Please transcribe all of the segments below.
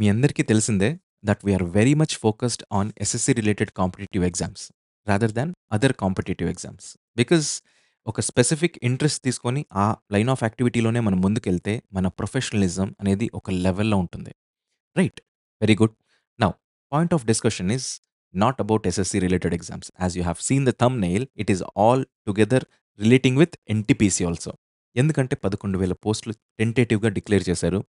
మీ అందరికీ తెలిసిందే that we are very much focused on SSC related competitive exams rather than other competitive exams. Because ఒక specific interest తీసుకొని ఆ line of యాక్టివిటీలోనే మనం ముందుకెళ్తే మన ప్రొఫెషనలిజం అనేది ఒక లెవెల్‌లో ఉంటుంది. Right. Very good. Now point of discussion is not about SSC related exams. As you have seen the thumbnail it is altogether relating with NTPC also. ఎందుకంటే 11,000 పోస్టులు టెంటేటివ్‌గా డిక్లేర్ చేశారు.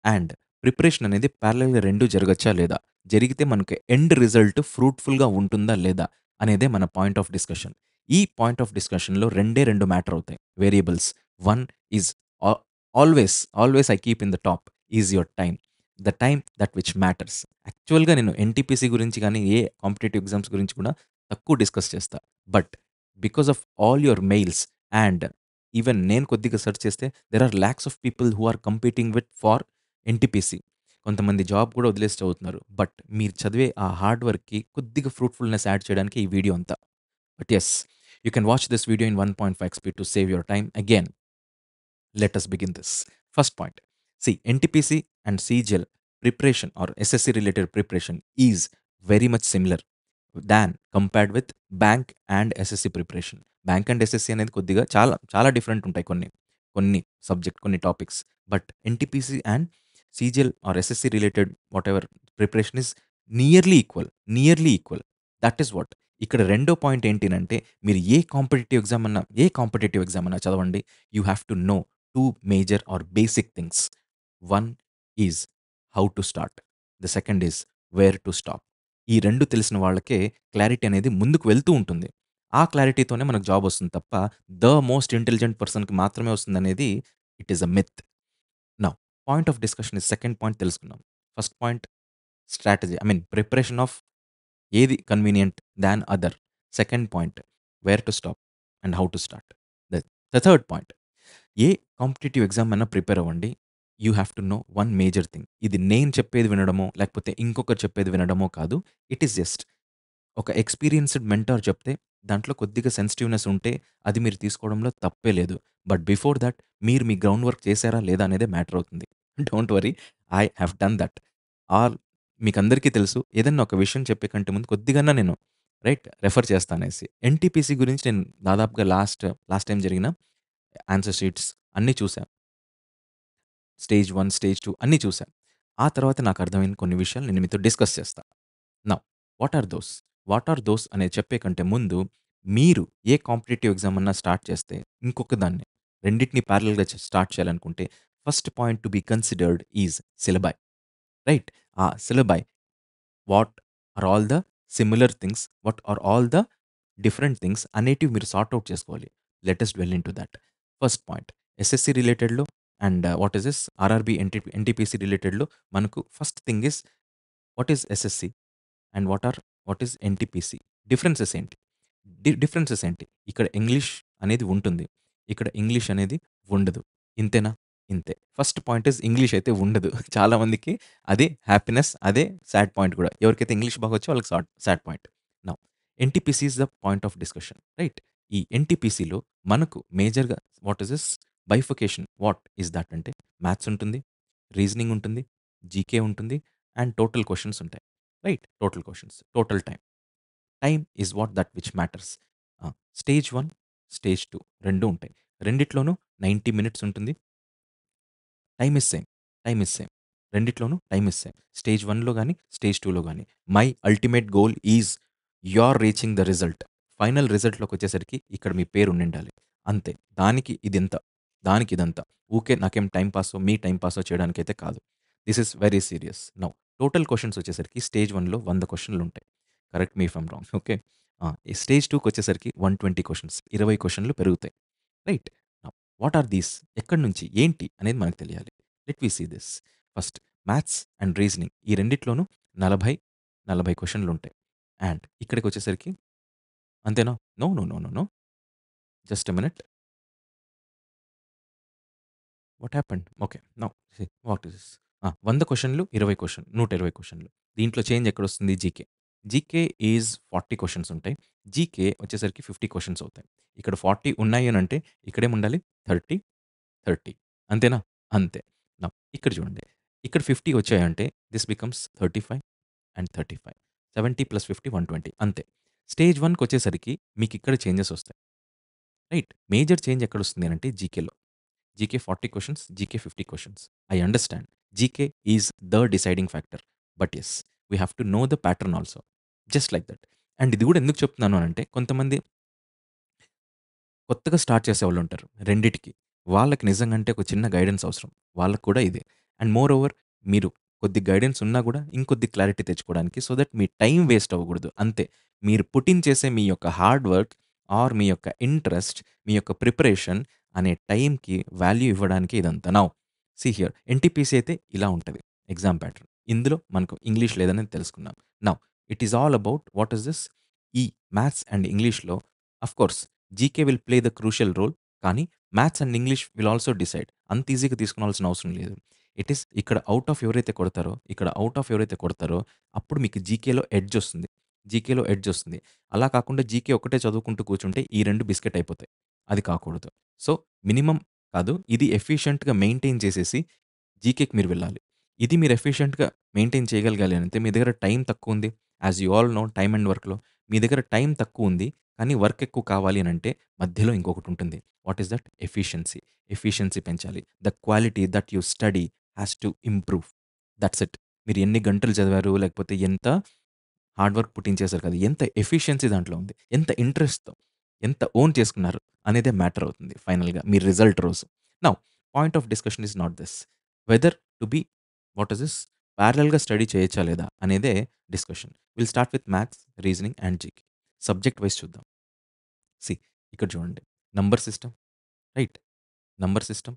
అండ్ ప్రిపరేషన్ అనేది ప్యారలెల్‌గా 2 జరగచ్చా లేదా? జరిగితే మనకి ఎండ్ రిజల్ట్ ఫ్రూట్‌ఫుల్‌గా ఉంటుందా లేదా? అనేదే మన పాయింట్ ఆఫ్ డిస్కషన్. ఈ పాయింట్ ఆఫ్ డిస్కషన్‌లో రెండే 2 మ్యాటర్ అవుతాయి వేరియబుల్స్. వన్ ఈజ్ ఆ always I keep in the top is your time. The time that which matters. యాక్చువల్‌గా నేను ఎన్‌టిపిసి గురించి గానీ, ఏ కాంపిటేటివ్ ఎగ్జామ్స్ గురించి కూడా తక్కువ డిస్కస్ చేస్తా. But because of all your mails and even నేను కొద్దిగా సెర్చ్ చేస్తే there are lots of people who are competing with for NTPC. కొంతమంది జాబ్ కూడా వదిలేసి చదువుతున్నారు. బట్ మీరు చదివే ఆ హార్డ్ వర్క్‌కి కొద్దిగా ఫ్రూట్‌ఫుల్‌నెస్ యాడ్ చేయడానికి ఈ వీడియో అంతా. But yes, you can watch this video in 1.5 speed to save your time. Again let us begin this. First point. See, NTPC and CGL preparation or SSC related preparation is very much similar than compared with bank and SSC preparation. Bank and SSC అనేది కొద్దిగా చాలా చాలా different ఉంటాయి కొన్ని subject కొన్ని topics. But NTPC and CGL or SSC related whatever preparation is nearly equal. That is what ఇక్కడ రెండో point ఏంటినంటే మీరు ఏ కాంపిటేటివ్ ఎగ్జామ్ అన్నా చదవండి. You have to know two major or basic things. One is how to start, the second is where to stop. ఈ 2 తెలిసిన వాళ్ళకే clarity అనేది ముందుకు వెళ్తూ ఉంటుంది. ఆ క్లారిటీతోనే మనకు జాబ్ వస్తుంది తప్ప, ద మోస్ట్ ఇంటెలిజెంట్ పర్సన్‌కి మాత్రమే వస్తుందనేది it is a myth. Now point of discussion is second point తెలుసుకుందాం. First point strategy preparation of ఏది convenient than other. Second point where to stop and how to start. The the third point ఏ competitive exam అయినా prepare అవ్వండి. You have to know one major thing. ఇది నేను చెప్పేది వినడమో, లేకపోతే ఇంకొకరు చెప్పేది వినడమో కాదు. ఇట్ ఈస్ జస్ట్ ఒక ఎక్స్‌పీరియన్స్‌డ్ మెంటార్ చెప్తే దాంట్లో కొద్దిగా సెన్సిటివ్‌నెస్ ఉంటే అది మీరు తీసుకోవడంలో తప్పే లేదు. బట్ బిఫోర్ థట్ మీరు మీ గ్రౌండ్ వర్క్ చేశారా లేదా అనేదే మ్యాటర్ అవుతుంది. Don't worry, I have done that. Or మీకందరికీ తెలుసు ఏదన్నా ఒక విషయం చెప్పే కంటే ముందు కొద్దిగన్నా నేను రెఫర్ చేస్తానేసి. ఎన్‌టీపీసీ గురించి నేను దాదాపుగా లాస్ట్ టైమ్ జరిగిన ఆన్సర్ షీట్స్ అన్నీ చూసా. స్టేజ్ 1, స్టేజ్ 2 అన్నీ చూసా. ఆ తర్వాత నాకర్థమైన కొన్ని విషయాలు నేను మీతో డిస్కస్ చేస్తా. Now what are those? What are those అనేది చెప్పే కంటే ముందు, మీరు ఏ కాంపిటీటివ్ ఎగ్జామ్ అన్నా స్టార్ట్ చేస్తే, ఇంకొక దాన్ని రెండిటిని ప్యారలెల్‌గా స్టార్ట్ చేయాలనుకుంటే, first point to be considered is syllabi. Right? ఆ syllabi what are all the similar things? What are all the different things అనేటివి మీరు సార్ట్ ఔట్ చేసుకోవాలి. Let us dwell into that. First point SSC రిలేటెడ్‌లో and what is this RRB, NTPC రిలేటెడ్‌లో మనకు first thing is what is SSC and what is NTPC? Differences ఏంటి? Differences ఏంటి? ఇక్కడ English అనేది ఉంటుంది. ఇక్కడ ఇంగ్లీష్ అనేది ఉండదు. ఇంతేనా? ఇంతే. ఫస్ట్ పాయింట్ ఈస్ ఇంగ్లీష్ అయితే ఉండదు. చాలా మందికి అదే హ్యాపీనెస్. అదే సాడ్ పాయింట్ కూడా. ఎవరికైతే ఇంగ్లీష్ బాగొచ్చో వాళ్ళకి sad point. Now NTPC is the point of discussion. Right? ఈ ఎన్‌టీపీసీలో మనకు మేజర్‌గా what is this bifurcation what is that అంటే మ్యాథ్స్ ఉంటుంది, రీజనింగ్ ఉంటుంది, జీకే ఉంటుంది అండ్ టోటల్ క్వెషన్స్ ఉంటాయి. Right? Total questions, total time. Time is what that which matters. Stage 1, stage 2 2 ఉంటాయి. రెండిట్లోనూ 90 మినిట్స్ ఉంటుంది. Time is same. Time is same. రెండిట్లోనూ time is same. Stage 1లో గాని, స్టేజ్ 2లో గాని. My ultimate goal is your reaching the result. Final రిజల్ట్‌లోకొచ్చేసరికి ఇక్కడ మీ పేరు ఉండిండాలి. అంతే. దానికి ఇదింత. దానికి ఇదంతా. ఊకే నాకేం టైమ్ పాసో, మీ టైమ్ పాసో చేయడానికైతే కాదు. This is very serious. Now total questions వచ్చేసరికి స్టేజ్ 1లో 100 క్వెషన్‌లుంటాయి. Correct me if I'm wrong. Okay. ఈ స్టేజ్ 2కొచ్చేసరికి 120 క్వెషన్స్. 20 క్వెషన్‌లు పెరుగుతాయి. Right? Now what are these? ఎక్కడి నుంచి? ఏంటి? అనేది మనకు తెలియాలి. Let we see this. First maths and reasoning ఈ రెండిట్లోనూ 40 క్వెషన్‌లుంటాయి. అండ్ ఇక్కడికొచ్చేసరికి అంతేనా? నో, నో, నో, నో, నో. Just a minute. What happened? Okay. Now see what is this? 100 క్వెషన్‌లు, 20 120 క్వెషన్‌లు. దీంట్లో చేంజ్ ఎక్కడొస్తుంది? జీకే. జీకే ఈజ్ 40 క్వెషన్స్ ఉంటాయి. జీకే వచ్చేసరికి 50 క్వెషన్స్ అవుతాయి. ఇక్కడ 40 ఉన్నాయి అనంటే ఇక్కడేముండాలి? 30, 30 అంతేనా? అంతే. నౌ ఇక్కడ చూడండి. ఇక్కడ 50 వచ్చాయంటే దిస్ బికమ్స్ 35 అండ్ 35. 70 + 50 120 అంతే. స్టేజ్ 1కొచ్చేసరికి మీకిక్కడ చేంజెస్ ఒస్తాయి. రైట్. మేజర్ చేంజ్ ఎక్కడొస్తుంది అనంటే జీకేలో. GK 40 questions, GK 50 questions. I understand. GK is the deciding factor. But yes, we have to know the pattern also. Just like that. And ఇది గూడా ఎందుకు చెప్తున్నాను అనంటే కొంతమంది కొత్తగా స్టార్ట్ చేసేవాళ్ళుంటారు రెండిటికి. వాళ్ళకి నిజంగా అంటే ఒక చిన్న గైడెన్స్ అవసరం. వాళ్ళకి కూడా ఇదే. అండ్ మోర్ ఓవర్ మీరు కొద్ది గైడెన్స్ ఉన్నా గూడా ఇంకొద్ది క్లారిటీ తెచ్చుకోవడానికి so that me time waste అవ్వకూడదు అంతే. మీరు పుట్ ఇన్ చేసే మీ యొక్క హార్డ్ వర్క్ ఆర్ మీ యొక్క ఇంట్రెస్ట్, మీ యొక్క ప్రిపరేషన్ అనే టైంకి వాల్యూ ఇవ్వడానికి ఇదంతా. నౌ సీ హియర్ ఎన్‌టీపీసీ అయితే ఇలా ఉంటది ఎగ్జామ్ ప్యాటర్న్. ఇందులో మనకు ఇంగ్లీష్ లేదని తెలుసుకున్నాం. Now it is all about what is this ఈ మ్యాథ్స్ అండ్ ఇంగ్లీష్‌లో of course GK will play the crucial role. కానీ maths and English will also decide. అంత ఈజీగా తీసుకోవాల్సిన అవసరం లేదు. ఇట్ ఈస్ ఇక్కడ ఔట్ ఆఫ్ ఎవరైతే కొడతారో, అప్పుడు మీకు జీకేలో ఎడ్జ్ ఒస్తుంది. అలా కాకుండా జీకే ఒక్కటే చదువుకుంటూ కూర్చుంటే ఈ 2 బిస్కెట్ అయిపోతాయి. అది కాకూడదు. సో, మినిమమ్ కాదు. ఇది ఎఫిషియంట్‌గా మెయింటైన్ చేసేసి జీకేకి మీరు వెళ్ళాలి. ఇది మీరు ఎఫిషియంట్‌గా మెయింటైన్ చేయగలగాలి అంటే మీ దగ్గర టైం తక్కువుంది. As you all know time and వర్క్‌లో మీ దగ్గర టైం తక్కువుంది. కానీ వర్క్ ఎక్కువ కావాలి అనంటే మధ్యలో ఇంకొకటుంటుంది. What is that? Efficiency. Efficiency పెంచాలి. The quality that you study has to improve. That's it. మీరు ఎన్ని గంటలు చదివారు, లేకపోతే ఎంత హార్డ్ వర్క్ పుట్టించేసారు కదా! ఎంత ఎఫిషియన్సీ దాంట్లో ఉంది. ఎంత ఇంట్రెస్ట్‌తో, ఎంత ఓన్ చేసుకున్నారు అనేదే మ్యాటర్ అవుతుంది ఫైనల్‌గా మీ రిజల్ట్ రోజు. Now point of discussion is not this. Whether to be what is this పారలెల్‌గా స్టడీ చేయొచ్చా లేదా అనేదే discussion. Will start with maths, reasoning and GK. Subject wise చూద్దాం. సీ ఇక్కడ చూడండి. Number system right. Number system,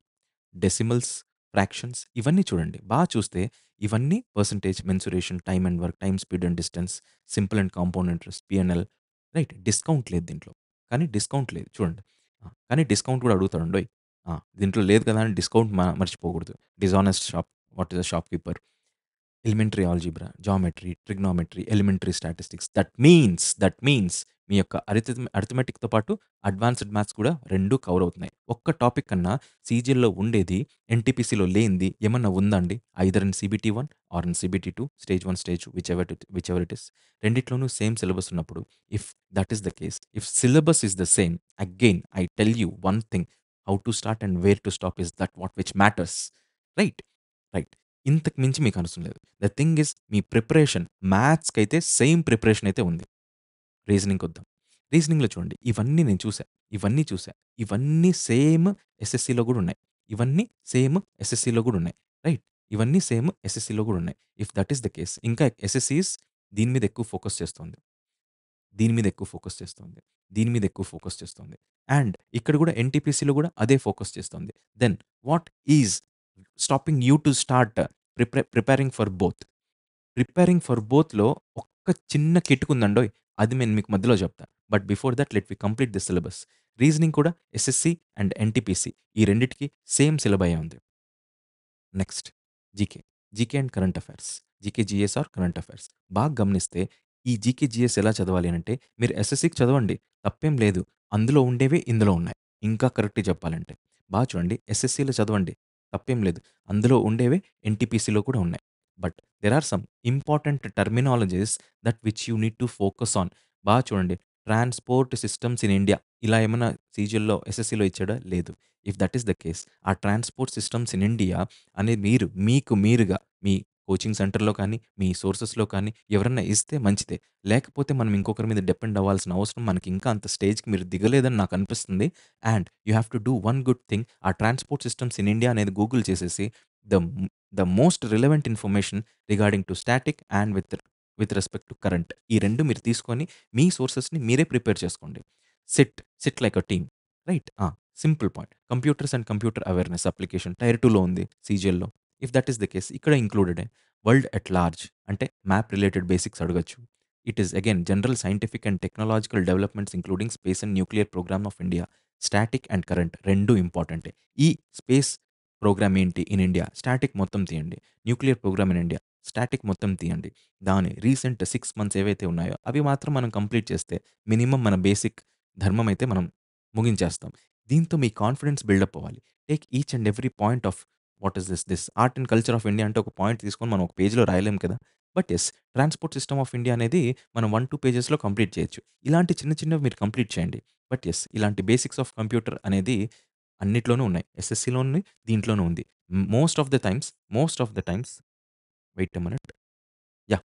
decimals, fractions ఇవన్నీ చూడండి. చూస్తే ఇవన్నీ percentage, mensuration, time and work, time, speed and distance, simple and compound interest, PNL right. Discount లేదు దీంట్లో. కానీ డిస్కౌంట్ లేదు చూడండి. కానీ డిస్కౌంట్ కూడా అడుగుతాడండోయ్! దీంట్లో లేదు కదా అని డిస్కౌంట్ మర్చిపోకూడదు. Dishonest shop what is the shop keeper. Elementary algebra, geometry, trigonometry, elementary statistics. That means మీ యొక్క అరిథమెటిక్‌తో పాటు అడ్వాన్స్‌డ్ మ్యాథ్స్ కూడా 2 కవర్ అవుతున్నాయి. ఒక్క టాపిక్ కన్నా సీజీఎల్‌లో ఉండేది ఎన్‌టీపీసీలో లేనిది ఏమన్నా ఉందా అండి? Either in CBT 1 or in CBT 2 stage 1, stage 2 whichever it is. రెండిట్లోనూ సేమ్ సిలబస్ ఉన్నప్పుడు if that is the case, if syllabus is the same again I tell you one thing how to start and where to stop is that what which matters. Right. Right. ఇంతకు మించి మీకు అవసరం లేదు. The thing is మీ preparation మ్యాథ్స్‌కైతే same preparation అయితే ఉంది. రీజనింగ్‌కొద్దాం. రీజనింగ్‌లో చూడండి ఇవన్నీ నేను చూసా. ఇవన్నీ చూసా. ఇవన్నీ సేమ్ ఎస్ఎస్‌సీలో గూడా ఉన్నాయి. ఇవన్నీ సేమ్ ఎస్ఎస్‌సీలో గూడా ఉన్నాయి. రైట్. ఇవన్నీ సేమ్ ఎస్ఎస్‌సీలో గూడా ఉన్నాయి. If that is the case ఇంకా ఎస్ఎస్‌సీస్ దీని మీద ఎక్కువ ఫోకస్ చేస్తోంది. దీని మీద ఎక్కువ ఫోకస్ చేస్తోంది. దీని మీద ఎక్కువ ఫోకస్ చేస్తోంది. అండ్ ఇక్కడ గూడా ఎన్‌టీపీసీలో గూడా అదే ఫోకస్ చేస్తోంది. Then what is stopping you to start preparing for both? Preparing for బోత్‌లో ఒక్క చిన్న కిటుకుందండోయ్! అది నేను మీకు మధ్యలో చెప్తా. But before that let we complete the syllabus. Reasoning కూడా ఎస్ఎస్‌సీ అండ్ ఎన్‌టీపీసీ ఈ రెండిటికి సేమ్ సిలబయే ఉంది. Next GK. GK and current affairs. GK, GS or current affairs. గమనిస్తే ఈ జీకే, జీఎస్ ఎలా చదవాలి అనంటే మీరు ఎస్ఎస్‌సీకి చదవండి. తప్పేం లేదు. అందులో ఉండేవే ఇందులో ఉన్నాయి. ఇంకా కరెక్ట్‌గా చెప్పాలంటే. చూడండి ఎస్ఎస్‌సీలో చదవండి. తప్పేం లేదు. అందులో ఉండేవే ఎన్‌టీపీసీలో కూడా ఉన్నాయి. But there are some important terminologies that which you need to focus on. చూడండి ట్రాన్స్‌పోర్ట్ సిస్టమ్స్ ఇన్ ఇండియా ఇలా ఏమన్నా సీజీఎల్‌లో, ఎస్ఎస్‌సీలో ఇచ్చాడా? లేదు. If that is the case ఆ ట్రాన్స్‌పోర్ట్ సిస్టమ్స్ ఇన్ ఇండియా అనేది మీరు మీకు మీరుగా మీ కోచింగ్ సెంటర్‌లో కానీ, మీ సోర్సెస్‌లో కానీ ఎవరన్నా ఇస్తే మంచిదే. లేకపోతే మనం ఇంకొకరి మీద డిపెండ్ అవ్వాల్సిన అవసరం మనకి ఇంకా అంత స్టేజ్‌కి మీరు దిగలేదని నాకనిపిస్తుంది. And you have to do one good thing. ఆ ట్రాన్స్‌పోర్ట్ సిస్టమ్స్ ఇన్ ఇండియా అనేది గూగుల్ చేసేసి the the most relevant information regarding to static and with respect to current. ఈ 2 మీరు తీసుకొని మీ సోర్సెస్‌ని మీరే ప్రిపేర్ చేసుకోండి. Sit like a team. Right. Simple point. Computers and computer awareness application tier 2లో ఉంది సీజీఎల్‌లో. If that is the case ఇక్కడ ఇంక్లూడెడే. వరల్డ్ ఎట్ లార్జ్ అంటే మ్యాప్ రిలేటెడ్ బేసిక్స్ అడగొచ్చు. It is again general scientific and technological developments including space and nuclear program of India. Static and current 2 ఇంపార్టెంటే. ఈ space program ఏంటి in India? Static మొత్తం తీయండి. Nuclear program in India. Static మొత్తం తీయండి. దాని recent 6 months ఏవైతే ఉన్నాయో అవి మాత్రం మనం కంప్లీట్ చేస్తే మినిమమ్ మన బేసిక్ ధర్మం అయితే మనం ముగించేస్తాం. దీంతో మీ కాన్ఫిడెన్స్ బిల్డప్ అవ్వాలి. Take each and every point of what is this art and culture of India అంటే ఒక పాయింట్ తీసుకొని మనం ఒక పేజ్‌లో రాయలేం కదా! But yes, transport system of India అనేది మనం 1, 2 పేజెస్‌లో కంప్లీట్ చేయొచ్చు. ఇలాంటి చిన్న చిన్నవి మీరు కంప్లీట్ చేయండి. బట్ యెస్, ఇలాంటి బేసిక్స్ ఆఫ్ కంప్యూటర్ అనేది అన్నిట్లోనూ ఉన్నాయి. ఎస్ఎస్‌సిలో ఉంది. దీంట్లోనూ ఉంది. Most of the times wait a minute. Yeah!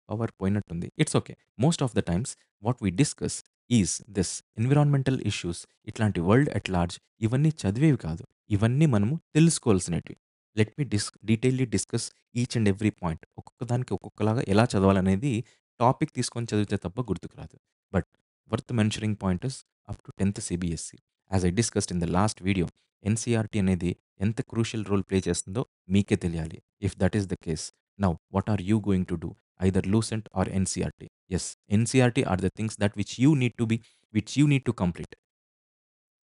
Power పోయినట్టుంది. It's okay. Most of the times what we discuss is this environmental issues, ఇట్లాంటి వరల్డ్ ఎట్ లార్జ్ ఇవన్నీ చదివేవి కాదు. ఇవన్నీ మనము తెలుసుకోవాల్సినటివి. Let me detailly discuss each and every point. ఒక్కొక్క దానికి ఒక్కొక్కలాగా ఎలా చదవాలనేది టాపిక్ తీసుకొని చదివితే తప్ప గుర్తుకు రాదు. But worth mentioning point is up to 10థ్ CBSE. As I discussed in the last video, NCERT అనేది ఎంత క్రూషియల్ రోల్ ప్లే చేస్తుందో మీకే తెలియాలి. If that is the case, now what are you going to do? Either Lucent or NCERT. Yes, NCERT are the things that which you need to complete.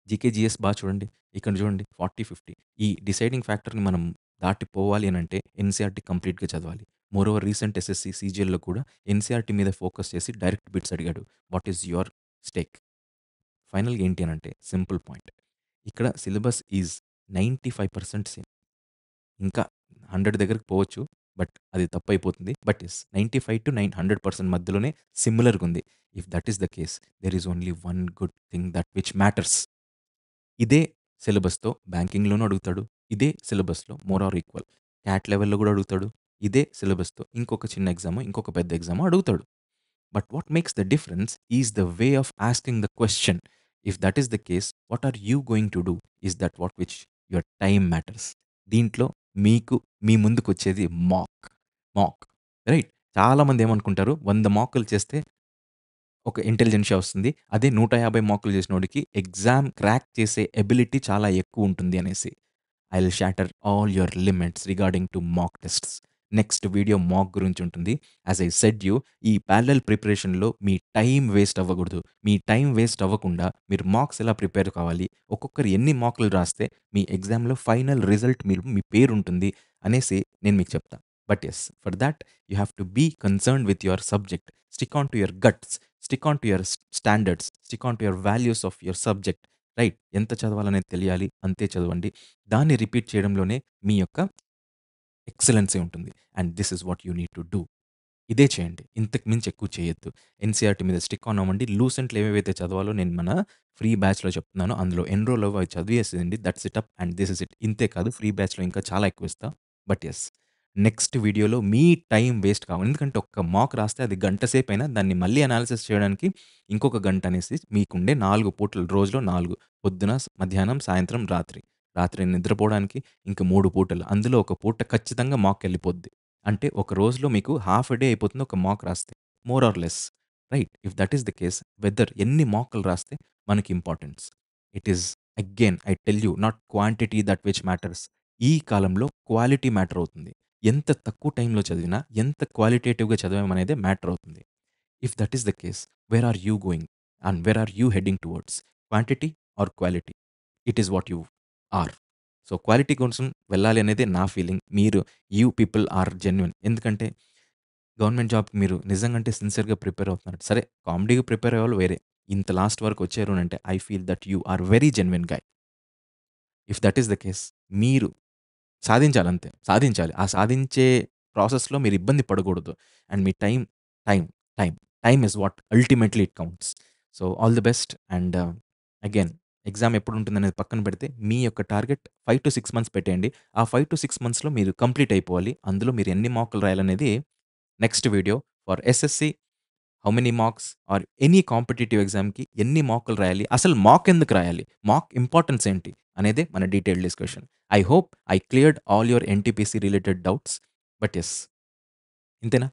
GK, GS చూడండి. ఇక్కడ చూడండి 40, 50 ఈ deciding ఫ్యాక్టర్‌ని మనం దాటిపోవాలి అనంటే NCERT కంప్లీట్‌గా చదవాలి. Moreover recent SSC, సీజీఎల్‌లో కూడా NCERT మీద ఫోకస్ చేసి డైరెక్ట్ బిట్స్ అడిగాడు. What is your stake? ఫైనల్‌గా ఏంటి అనంటే సింపుల్ పాయింట్. ఇక్కడ సిలబస్ ఈజ్ 95% సేమ్. ఇంకా 100 దగ్గరికి పోవచ్చు. బట్ అది తప్పైపోతుంది. బట్ యెస్, 95-100% మధ్యలోనే సిమిలర్‌గుంది. If that is the case, there is only one good thing that which matters. ఇదే సిలబస్‌తో బ్యాంకింగ్‌లోనూ అడుగుతాడు. ఇదే సిలబస్‌లో మోర్ ఆర్ ఈక్వల్ క్యాట్ లెవెల్‌లో గూడా అడుగుతాడు. ఇదే సిలబస్‌తో ఇంకొక చిన్న ఎగ్జామో, ఇంకొక పెద్ద ఎగ్జామో అడుగుతాడు. But what makes the difference is the way of asking the question. If that is the case, what are you going to do? Is that what which your time matters? దీంట్లో మీకు మీ ముందుకొచ్చేది మాక్. మాక్. రైట్? చాలామంది ఏమనుకుంటారు 100 మాకులు చేస్తే ఒక intelligentsia వస్తుంది. అదే 150 మాకులు చేసినోడికి ఎగ్జామ్ క్రాక్ చేసే ఎబిలిటీ చాలా ఎక్కువుంటుంది అనేసి. I will shatter all your limits regarding to mock tests. Next video mock గురించి ఉంటుంది. యాస్ ఐ సెడ్ యూ, ఈ ప్యారలెల్ ప్రిపరేషన్‌లో మీ టైమ్ వేస్ట్ అవ్వకూడదు. మీ టైమ్ వేస్ట్ అవ్వకుండా మీరు మాక్స్ ఎలా ప్రిపేర్ కావాలి, ఒక్కొక్కరు ఎన్ని మాకులు రాస్తే మీ ఎగ్జామ్‌లో ఫైనల్ రిజల్ట్ మీ పేరుంటుంది అనేసి నేను మీకు చెప్తా. But yes, for that you have to be concerned with your subject. Stick on to your guts. Stick on to your standards. Stick on to your values of your subject. Right? ఎంత చదవాలనేది తెలియాలి. అంతే చదవండి. దాన్ని repeat చేయడంలోనే మీ యొక్క excellency ఉంటుంది. And this is what you need to do. ఇదే చేయండి. ఇంతకు మించి ఎక్కువ చేయొద్దు. ఎన్‌సీఈఆర్‌టీ మీద స్టిక్ ఆన్ అవ్వండి. లూసెంట్‌లో ఏవేవైతే చదవాలో నేను మన ఫ్రీ బ్యాచ్‌లో చెప్తున్నానో అందులో ఎన్రోల్ అవ్వి అవి చదివేసేయండి. That's it up and this is it. ఇంతే కాదు, ఫ్రీ బ్యాచ్‌లో ఇంకా చాలా ఎక్కువ ఇస్తా. బట్ యెస్, నెక్స్ట్ వీడియోలో మీ టైమ్ వేస్ట్ కావాలి. ఎందుకంటే ఒక్క మాక్ రాస్తే అది గంట సేపైనా దాన్ని మళ్ళీ అనాలిసిస్ చేయడానికి ఇంకొక గంట అనేసి మీకుండే 4 పూటలు, రోజులో 4 పొద్దున, మధ్యాహ్నం, సాయంత్రం, రాత్రి. రాత్రి నిద్రపోవడానికి ఇంక 3 పూటలు. అందులో ఒక పూట ఖచ్చితంగా మాక్‌కెళ్ళిపోద్ది. అంటే ఒక రోజులో మీకు హాఫ్ ఎ డే అయిపోతుంది ఒక మాక్ రాస్తే. More or less. Right? If that is the case, whether ఎన్ని మాక్‌లు రాస్తే మనకి importance. It is again I tell you, not quantity that which matters. ఈ కాలంలో క్వాలిటీ మ్యాటర్ అవుతుంది. ఎంత తక్కువ టైంలో చదివినా, ఎంత క్వాలిటేటివ్‌గా చదివామనేదే మ్యాటర్ అవుతుంది. If that is the case, where are you going? And where are you heading towards? Quantity or quality? It is what you are. So, quality కోసం వెళ్ళాలి అనేదే నా feeling. You people are genuine. ఎందుకంటే government జాబ్‌కి మీరు నిజంగా అంటే సిన్సియర్‌గా ప్రిపేర్ అవుతున్నారు. సరే, కామెడీగా ప్రిపేర్ అయ్యేవాళ్ళు వేరే. ఇంత లాస్ట్ వరకు వచ్చారు అనంటే I feel that you are very genuine guy. If that is the case, మీరు సాధించాలంతే. సాధించాలి. ఆ సాధించే ప్రాసెస్‌లో మీరు ఇబ్బంది పడకూడదు. అండ్ మీ time, time, time is what ultimately it counts. So, all the best and again exam ఎప్పుడుంటుందనేది పక్కన పెడితే మీ యొక్క టార్గెట్ 5-6 మంత్స్ పెట్టేయండి. ఆ 5-6 మంత్స్‌లో మీరు కంప్లీట్ అయిపోవాలి. అందులో మీరు ఎన్ని మార్కులు రాయాలనేది next video. For SSC how many marks are any competitive ఎగ్జామ్‌కి ఎన్ని మార్కులు రాయాలి? అసలు మాక్ ఎందుకు రాయాలి? మాక్ ఇంపార్టెన్స్ ఏంటి? అనేదే మన detailed discussion. I hope I cleared all your NTPC related doubts. But yes, ఇంతేనా?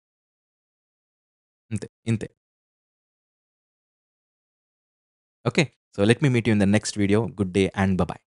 ఇంతే. ఇంతే. Okay. So, let me meet you in the next video. Good day and by.